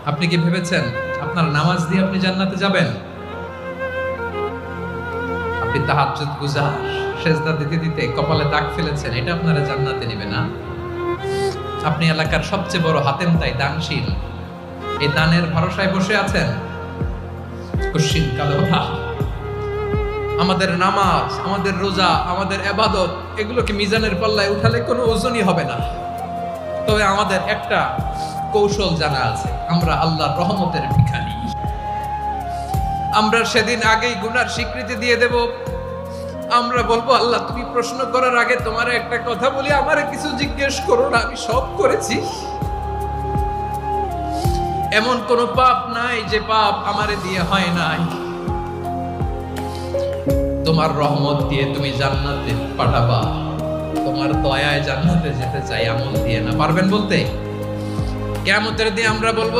আপনি কি ভেবেছেন আপনার নামাজ দিয়ে আপনি জান্নাতে যাবেন? আপনি তাহাজ্জুদ গুজার, সেজদা দিতে দিতে কপালে দাগ ফেলেছেন, এটা আপনারা জান্নাতে নেবে না। আপনি এলাকার সবচেয়ে বড় হাতেম তাই দানশীল, এই দানের ভরসায় বসে আছেন। কুশ্চিন কালো না। আমাদের নামাজ, আমাদের রোজা, আমাদের ইবাদত, এগুলোকে মিজানের পাল্লায় উঠালে কোনো ওজনই হবে না। তবে আমাদের একটা কৌশল জানা আছে, আমরা আল্লাহর রহমতের ভিখারি। আমরা সেদিন আগেই গুনার স্বীকৃতি দিয়ে দেব। আমরা বলবো, আল্লাহ তুমি প্রশ্ন করার আগে তোমার একটা কথা বলি, আমারে কিছু জিজ্ঞেস করো না, আমি সব করেছি। এমন কোন পাপ নাই যে পাপ আমারে দিয়ে হয় নাই। তোমার রহমত দিয়ে তুমি জান্নাতে পাঠাবা, তোমার দয়ায় জান্নাতে যেতে চাই, আমল দিয়ে না। পারবেন বলতে? কিয়ামতের দিন আমরা বলবো,